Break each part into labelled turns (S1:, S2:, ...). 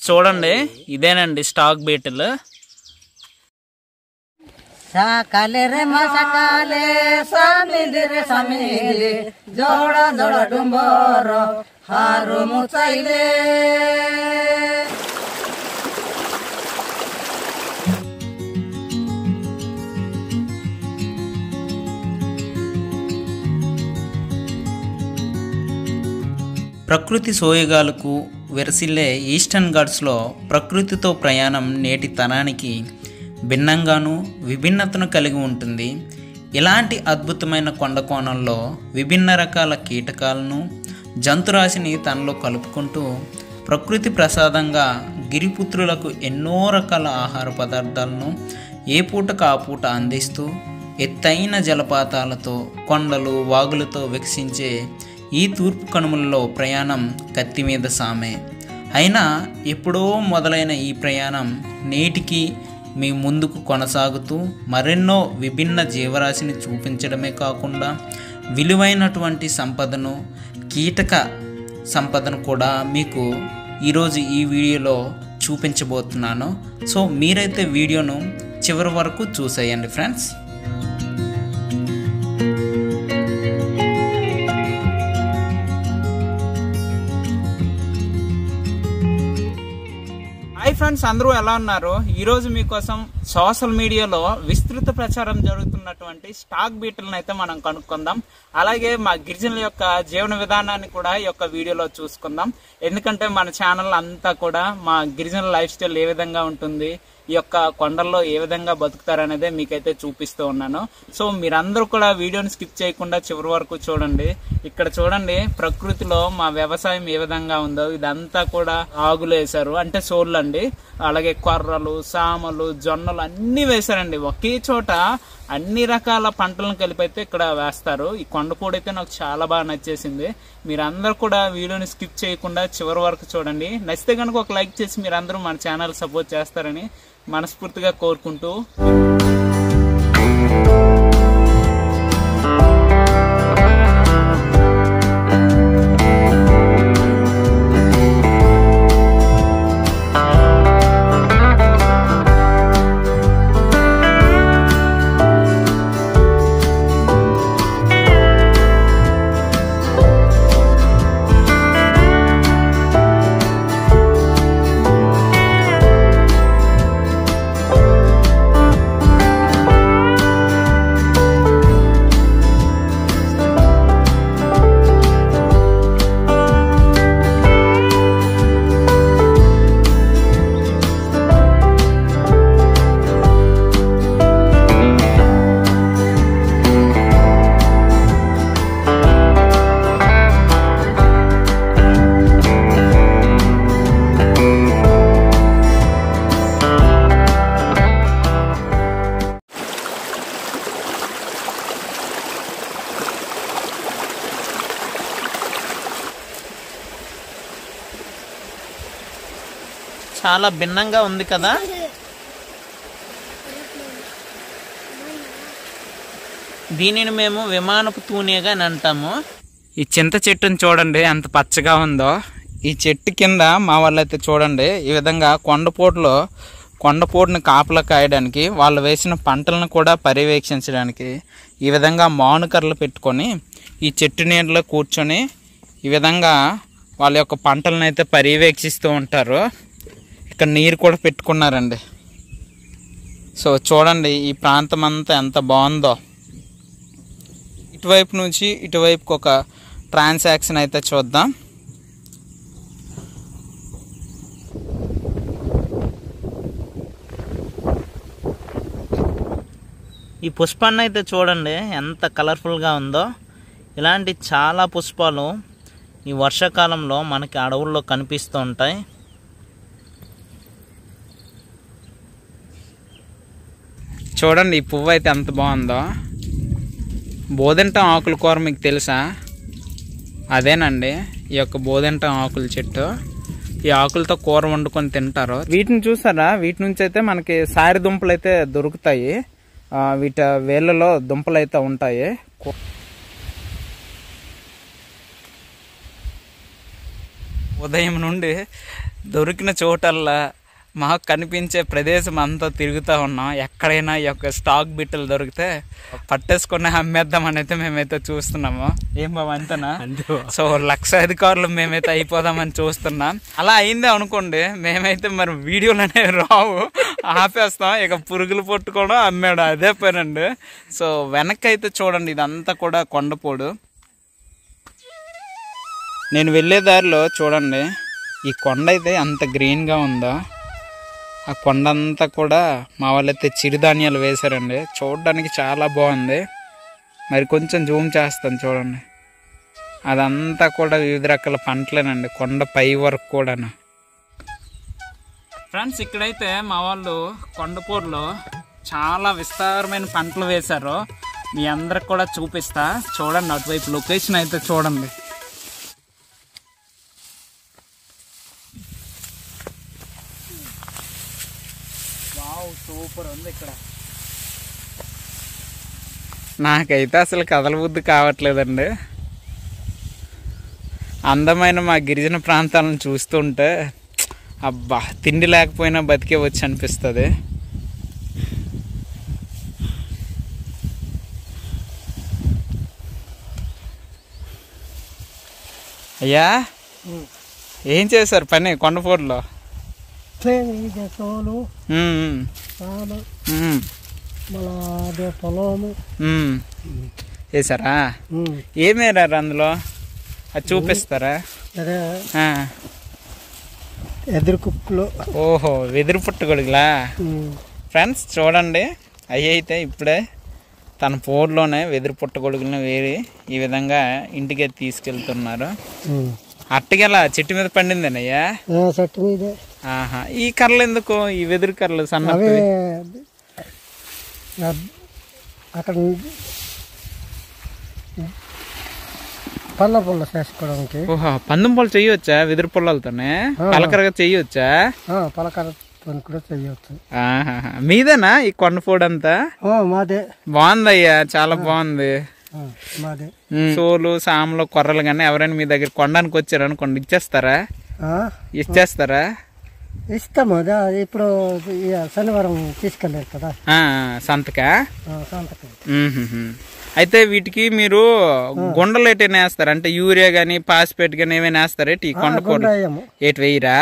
S1: చూడండి ఇదేనండి stock beetle.
S2: సకాలే రే మసకాలే సమిది రే సమిది జోడ జోడ డుంబోరో హారు ముచైలే.
S1: ప్రకృతి సోయగాలకు విరసిల్లే ఈస్టర్న్ ఘాట్స్లో ప్రకృతితో ప్రయాణం నేటి తరానికి భిన్నంగాను విభిన్నతను కలిగి ఉంటుంది. ఇలాంటి అద్భుతమైన కొండ కోణంలో విభిన్న రకాల కీటకాలను జంతురాశిని తనలో కలుపుకుంటూ ప్రకృతి ప్రసాదంగా గిరిపుత్రులకు ఎన్నో రకాల ఆహార పదార్థాలను ఏ పూటకు ఆ పూట అందిస్తూ ఎత్తైన జలపాతాలతో కొండలు వాగులతో వికసించే ఈ తూర్పు కనుమలలో ప్రయాణం కత్తి మీద సామే. అయినా ఎప్పుడో మొదలైన ఈ ప్రయాణం నేటికి మీ ముందుకు కొనసాగుతూ మరెన్నో విభిన్న జీవరాశిని చూపించడమే కాకుండా విలువైనటువంటి సంపదను కీటక సంపదను కూడా మీకు ఈరోజు ఈ వీడియోలో చూపించబోతున్నాను. సో మీరైతే వీడియోను చివరి వరకు చూసేయండి ఫ్రెండ్స్. హాయ్ ఫ్రెండ్స్, అందరూ ఎలా ఉన్నారు? ఈరోజు మీకోసం సోషల్ మీడియాలో విస్తృత ప్రచారం జరుగుతున్నటువంటి స్టాక్ బీటిల్ని అయితే మనం కనుక్కుందాం. అలాగే మా గిరిజనుల యొక్క జీవన విధానాన్ని కూడా ఈ యొక్క వీడియోలో చూసుకుందాం. ఎందుకంటే మన ఛానల్ అంతా కూడా మా గిరిజనుల లైఫ్ స్టైల్ ఏ విధంగా ఉంటుంది, ఈ యొక్క కొండల్లో ఏ విధంగా బతుకుతారనేదే మీకైతే చూపిస్తూ ఉన్నాను. సో మీరందరూ కూడా వీడియోని స్కిప్ చేయకుండా చివరి వరకు చూడండి. ఇక్కడ చూడండి ప్రకృతిలో మా వ్యవసాయం ఏ విధంగా ఉందో. ఇదంతా కూడా ఆగులు వేశారు, అంటే సోళ్ళు అండి. అలాగే కొర్రలు, సామలు, జొన్నలు అన్ని వేశారండి. ఒకే చోట అన్ని రకాల పంటలను కలిపైతే ఇక్కడ వేస్తారు. ఈ కొండపూడి అయితే నాకు చాలా బాగా నచ్చేసింది. మీరందరూ కూడా వీడియోని స్కిప్ చేయకుండా చివరి వరకు చూడండి. నచ్చితే కనుక ఒక లైక్ చేసి మీరందరూ మన ఛానల్ సపోర్ట్ చేస్తారని మనస్ఫూర్తిగా కోరుకుంటూ చాలా భిన్నంగా ఉంది కదా. దీనిని మేము విమానపు తూనెగా అని అంటాము. ఈ చింత చెట్టుని చూడండి ఎంత పచ్చగా ఉందో. ఈ చెట్టు కింద మా వాళ్ళైతే చూడండి ఈ విధంగా కొండపోటుని కాపలా కాయడానికి, వాళ్ళు వేసిన పంటలను కూడా పర్యవేక్షించడానికి ఈ విధంగా మానుకర్రలు పెట్టుకొని ఈ చెట్టు నీడలో కూర్చొని ఈ విధంగా వాళ్ళ యొక్క పంటలను అయితే పర్యవేక్షిస్తూ ఉంటారు. ఇక్కడ నీరు కూడా పెట్టుకున్నారండి. సో చూడండి ఈ ప్రాంతం అంతా ఎంత బాగుందో. ఇటువైపు నుంచి ఇటువైపుకి ఒక ట్రాన్సాక్షన్ అయితే చూద్దాం. ఈ పుష్పాన్ని అయితే చూడండి ఎంత కలర్ఫుల్గా ఉందో. ఇలాంటి చాలా పుష్పాలు ఈ వర్షాకాలంలో మనకి అడవుల్లో కనిపిస్తూ ఉంటాయి. చూడండి ఈ పువ్వు అయితే ఎంత బాగుందో. బోదెంటం ఆకుల కూర మీకు తెలుసా? అదేనండి ఈ యొక్క బోదెంటం ఆకుల చెట్టు. ఈ ఆకులతో కూర వండుకొని తింటారు. వీటిని చూసారా? వీటి నుంచి అయితే మనకి సారి దుంపలు అయితే దొరుకుతాయి. వీటి వేళ్ళలో దుంపలు అయితే ఉంటాయి. ఉదయం నుండి దొరికిన చోటల్లా మాకు కనిపించే ప్రదేశం అంతా తిరుగుతూ ఉన్నాం. ఎక్కడైనా ఈ యొక్క స్టాక్ బిట్టలు దొరికితే పట్టేసుకుని అమ్మేద్దామని అయితే మేమైతే చూస్తున్నాము. ఏం బాబు అంతేనా? సో 1,00,000 అధికారులు మేమైతే అయిపోదామని చూస్తున్నాం. అలా అయిందే అనుకోండి, మేమైతే మరి వీడియోలు అనేవి రావు, ఆపేస్తాం. ఇక పురుగులు పట్టుకోవడం అమ్మాడు అదే పనండి. సో వెనక్కి అయితే చూడండి, ఇదంతా కూడా కొండపోడు. నేను వెళ్ళే దారిలో చూడండి, ఈ కొండ అయితే అంత గ్రీన్గా ఉందో. ఆ కొండ అంతా కూడా మా వాళ్ళైతే చిరుధాన్యాలు వేశారండి. చూడడానికి చాలా బాగుంది. మరి కొంచెం జూమ్ చేస్తాను చూడండి, అదంతా కూడా వివిధ రకాల పంటలేనండి, కొండ పై వరకు కూడా. ఫ్రెండ్స్, ఇక్కడైతే మా వాళ్ళు కొండపూర్లో చాలా విస్తారమైన పంటలు వేశారు. మీ అందరికి కూడా చూపిస్తా చూడండి. అటువైపు లొకేషన్ అయితే చూడండి. సూపర్ ఉంది ఇక్కడ. నాకైతే అసలు కదల బుద్ధి కావట్లేదండి. అందమైన మా గిరిజన ప్రాంతాలను చూస్తుంటే అబ్బా, తిండి లేకపోయినా బతికే వచ్చి అనిపిస్తుంది. అయ్యా, ఏం చేశారు పని కొండపూర్లో? చేశారా? ఏమేరారు అందులో? అది చూపిస్తారా?
S2: ఎదురు కుక్కలు.
S1: ఓహో, వెదురు పుట్టగొడుగులా? ఫ్రెండ్స్ చూడండి, అవి అయితే ఇప్పుడే తన పోర్లోనే వెదురు పుట్టగొడుగులను వేరి ఈ విధంగా ఇంటికి తీసుకెళ్తున్నారు. అట్టగెలా చెట్టు మీద పండిందనయ్యా?
S2: చెట్టు మీద.
S1: ఆహా, ఈ కర్రలు ఎందుకు? ఈ వెదురు కర్రలు సన్న
S2: అక్కడ పళ్ళ పుల్ల చేసుకోవడానికి.
S1: ఓహో, పందెం పొలం చెయ్యొచ్చా వెదురు పుల్లలతోనే? పలకరగా చెయ్యొచ్చా?
S2: పలకరతో కూడా చెయ్యొచ్చు.
S1: మీదేనా ఈ కొండపోడు అంతా?
S2: మాదే.
S1: బాగుందయ్యా, చాలా బాగుంది. సోలు, సాములు, కొర్రలు కానీ ఎవరైనా మీ దగ్గర కొనడానికి వచ్చారు అనుకోండి, ఇచ్చేస్తారా?
S2: ఇస్తాము. ఇప్పుడు శనివారం తీసుకెళ్ళారు కదా
S1: సంతకా. అయితే వీటికి మీరు గుండలు ఎటైనా వేస్తారా? అంటే యూరియా గానీ పాస్పేట్ గానీ ఏమైనా వేస్తారా? ఈ కొండపోడు ఏటి వేయరా?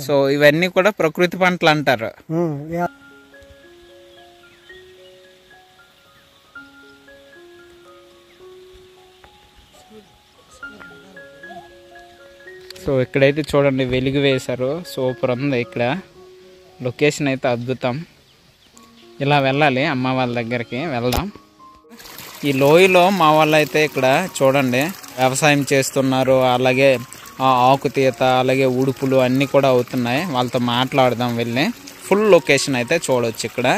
S1: సో ఇవన్నీ కూడా ప్రకృతి పంటలు అంటారు. సో ఇక్కడైతే చూడండి, వెలుగు వేశారు. సూపర్ ఉంది ఇక్కడ. లొకేషన్ అయితే అద్భుతం. ఇలా వెళ్ళాలి, అమ్మ వాళ్ళ దగ్గరికి వెళ్దాం. ఈ లోయలో మా వాళ్ళు అయితే ఇక్కడ చూడండి వ్యవసాయం చేస్తున్నారు. అలాగే ఆకుతీత, అలాగే ఉడుపులు అన్నీ కూడా అవుతున్నాయి. వాళ్ళతో మాట్లాడదాం వెళ్ళి. ఫుల్ లొకేషన్ అయితే చూడవచ్చు ఇక్కడ.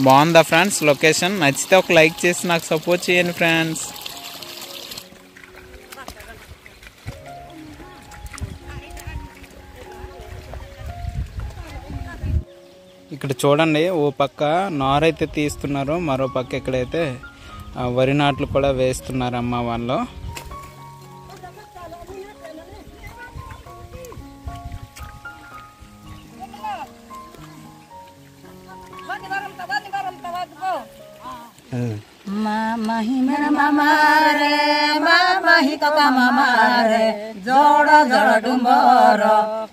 S1: బాగుందా ఫ్రెండ్స్ లొకేషన్? నచ్చితే ఒక లైక్ చేసి నాకు సపోర్ట్ చేయండి ఫ్రెండ్స్. ఇక్కడ చూడండి, ఓ పక్క నారైతే తీస్తున్నారు, మరో పక్క ఇక్కడైతే వరి నాట్లు కూడా వేస్తున్నారు అమ్మ వాళ్ళు.
S2: జోడ జోడ డుంబర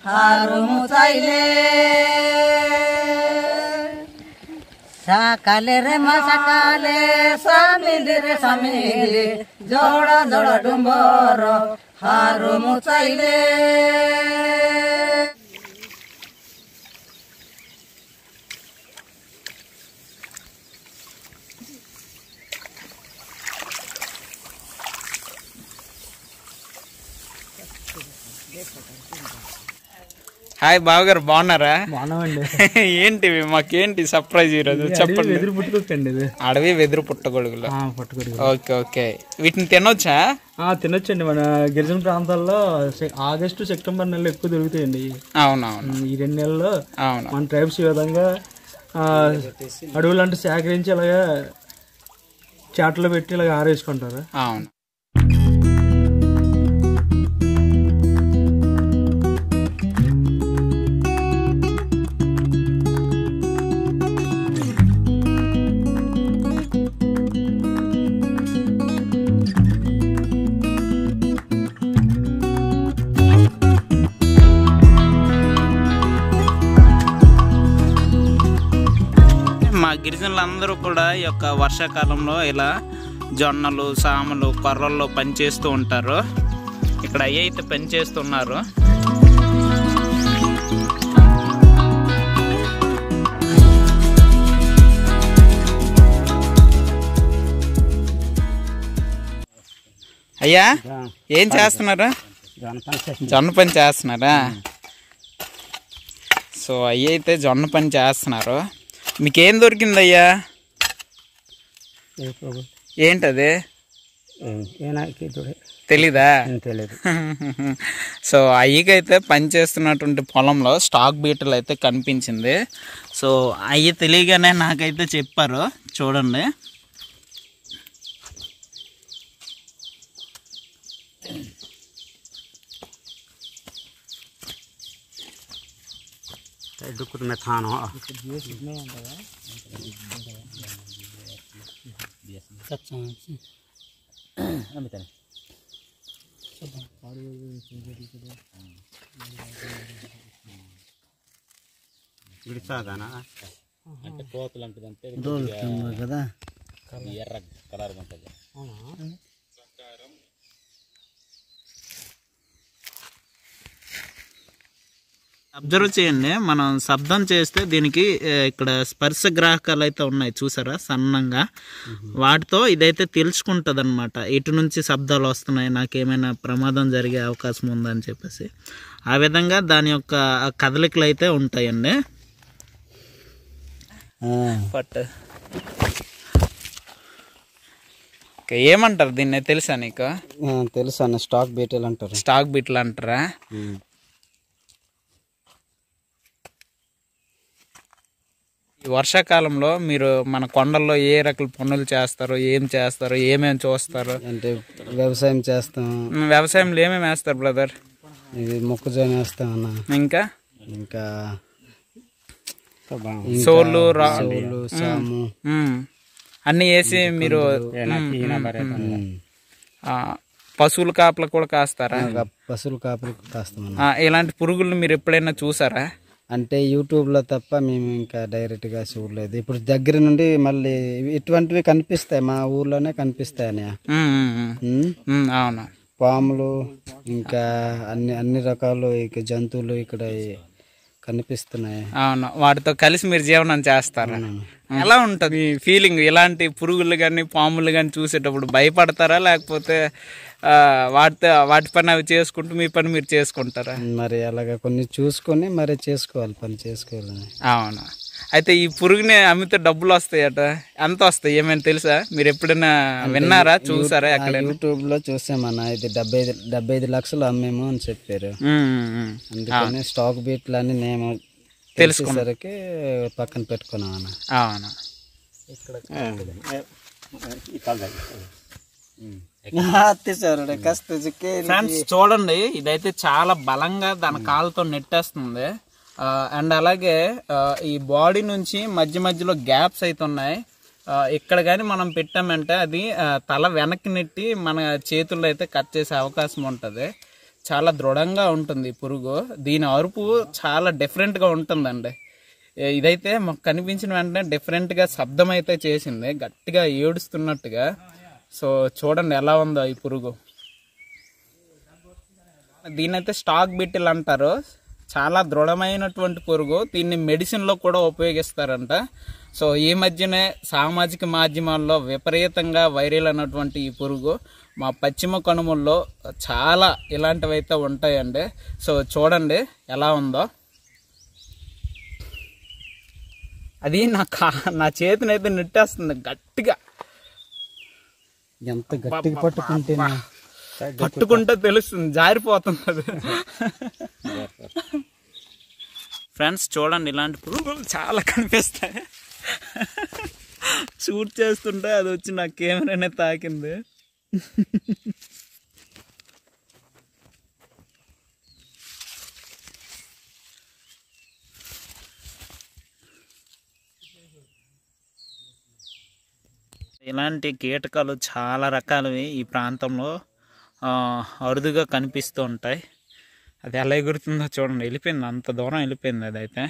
S2: హారు ముసైలే సకాలే రే మసకాలే సమిలి రే సమిలి జోడ జోడ డుంబర హారు ముసైలే.
S1: హాయ్ బావగారు, బాగున్నారా?
S2: బాగున్నామండి.
S1: ఏంటివి మాకేంటి సర్ప్రైజ్ ఈరోజు చెప్పండి.
S2: వెదురు పుట్టుకొచ్చండి.
S1: అడవి వెదురు పుట్టగొడుగులు. ఓకే ఓకే, వీటిని తినొచ్చా?
S2: తినొచ్చండి. మన గిరిజన ప్రాంతాల్లో ఆగస్టు సెప్టెంబర్ నెలలో ఎక్కువ దొరుకుతాయండి.
S1: అవునవును,
S2: ఈ 2 నెలల్లో
S1: అవును
S2: మన ట్రైబ్స్ ఈ విధంగా అడవులంటే సేకరించి ఇలాగా చాట్లో పెట్టి ఇలాగ ఆరేసుకుంటారు.
S1: అవును. గిరిజనులందరూ కూడా ఈ యొక్క వర్షాకాలంలో ఇలా జొన్నలు, సామలు, కొర్రల్లో పనిచేస్తూ ఉంటారు. ఇక్కడ అయ్యి అయితే పనిచేస్తున్నారు. అయ్యా ఏం చేస్తున్నారా? జొన్న పని చేస్తున్నారా? సో అయ్యి అయితే జొన్న పని చేస్తున్నారు. మీకేం దొరికింది అయ్యా? ఏంటది తెలీదా?
S2: తెలియదు.
S1: సో అయ్యకైతే పని చేస్తున్నటువంటి పొలంలో స్టాక్ బీటలు అయితే కనిపించింది. సో అయ్యి తెలియగానే నాకైతే చెప్పారు. చూడండి, అంటే కోతులు అంటే కదా ఎర్ర కలర్ ఉంటుంది. అబ్జర్వ్ చేయండి, మనం శబ్దం చేస్తే దీనికి ఇక్కడ స్పర్శ గ్రాహకాలు అయితే ఉన్నాయి చూసారా సన్నంగా. వాటితో ఇదైతే తెలుసుకుంటుంది అనమాట, ఇటు నుంచి శబ్దాలు వస్తున్నాయి, నాకేమైనా ప్రమాదం జరిగే అవకాశం ఉందని చెప్పేసి. ఆ విధంగా దాని యొక్క కదలికలు అయితే ఉంటాయండి. బట్ ఏమంటారు దీన్ని, తెలుసా నీకు?
S2: తెలుసా, స్టాక్ బీటలు అంటారు.
S1: స్టాక్ బీటలు అంటారా? ఈ వర్షాకాలంలో మీరు మన కొండల్లో ఏ రకాల పనులు చేస్తారు, ఏం చేస్తారు, ఏమేమి చూస్తారు?
S2: అంటే వ్యవసాయం చేస్తాం.
S1: వ్యవసాయంలో ఏమేమి వేస్తారు బ్రదర్?
S2: ఇది మొక్కజొన్న వేస్తాం అన్న.
S1: ఇంకా
S2: ఇంకా
S1: సోలు,
S2: సాము
S1: అన్ని వేసి మీరు పశువుల కాపలు కూడా కాస్తారా?
S2: పశువుల కాపలు కాస్తాం.
S1: ఇలాంటి పురుగులు మీరు ఎప్పుడైనా చూసారా?
S2: అంటే యూట్యూబ్లో తప్ప మేము ఇంకా డైరెక్ట్గా చూడలేదు. ఇప్పుడు దగ్గర నుండి మళ్ళీ ఇటువంటివి కనిపిస్తాయి, మా ఊర్లోనే కనిపిస్తాయి అన్నయ్య.
S1: అవును,
S2: పాములు ఇంకా అన్ని రకాలు ఇక జంతువులు ఇక్కడ కనిపిస్తున్నాయి.
S1: అవును, వాటితో కలిసి మీరు జీవనం చేస్తారా? ఎలా ఉంటుంది ఫీలింగ్? ఇలాంటి పురుగులు కానీ పాములు కానీ చూసేటప్పుడు భయపడతారా, లేకపోతే వాటి పని అవి చేసుకుంటూ మీ పని మీరు చేసుకుంటారా?
S2: మరి అలాగా కొన్ని చూసుకొని మరి చేసుకోవాలి, పని చేసుకోవాలి.
S1: అవును, అయితే ఈ పురుగుని అమ్మితే డబ్బులు వస్తాయట, ఎంత వస్తాయి ఏమైనా తెలుసా? మీరు ఎప్పుడైనా విన్నారా, చూసారా? ఎక్కడ
S2: యూట్యూబ్ లో చూసామన్నా, ఇది 75 లక్షలు అమ్మేమో అని చెప్పారు. అందుకని స్టాక్ బీట్లు అని నేను తెలిసేసరికి పక్కన పెట్టుకున్నాం అన్న.
S1: అవును, ఫ్రెండ్స్ చూడండి, ఇదైతే చాలా బలంగా దాని కాళ్ళతో నెట్టేస్తుంది. అండ్ అలాగే ఈ బాడీ నుంచి మధ్య మధ్యలో గ్యాప్స్ అయితే ఉన్నాయి. ఇక్కడ కానీ మనం పెట్టామంటే అది తల వెనక్కి నెట్టి మన చేతుల్లో అయితే కట్ చేసే అవకాశం ఉంటుంది. చాలా దృఢంగా ఉంటుంది పురుగు. దీని అరుపు చాలా డిఫరెంట్గా ఉంటుందండి. ఇదైతే మాకు కనిపించిన వెంటనే డిఫరెంట్గా శబ్దం అయితే చేసింది, గట్టిగా ఏడుస్తున్నట్టుగా. సో చూడండి ఎలా ఉందో ఈ పురుగు. దీనైతే స్టాక్ బీటిల్ అంటారు. చాలా దృఢమైనటువంటి పురుగు. దీన్ని మెడిసిన్లో కూడా ఉపయోగిస్తారంట. సో ఈ మధ్యనే సామాజిక మాధ్యమాల్లో విపరీతంగా వైరల్ అయినటువంటి ఈ పురుగు మా పశ్చిమ కనుమల్లో చాలా ఇలాంటివి అయితే ఉంటాయండి. సో చూడండి ఎలా ఉందో. అది నా చేతిని అయితే నెట్టేస్తుంది గట్టిగా.
S2: ఎంత గట్టిగా
S1: పట్టుకుంటే తెలుస్తుంది, జారిపోతుంది అది. ఫ్రెండ్స్ చూడండి, ఇలాంటి పురుగులు చాలా కనిపిస్తాయి. షూట్ చేస్తుంటే అది వచ్చి నా కెమెరానే తాకింది. ఇలాంటి కీటకాలు చాలా రకాలవి ఈ ప్రాంతంలో అరుదుగా కనిపిస్తూ ఉంటాయి. అది ఎలా ఎగురుతుందో చూడండి, వెళ్ళిపోయింది, అంత దూరం వెళ్ళిపోయింది అదైతే.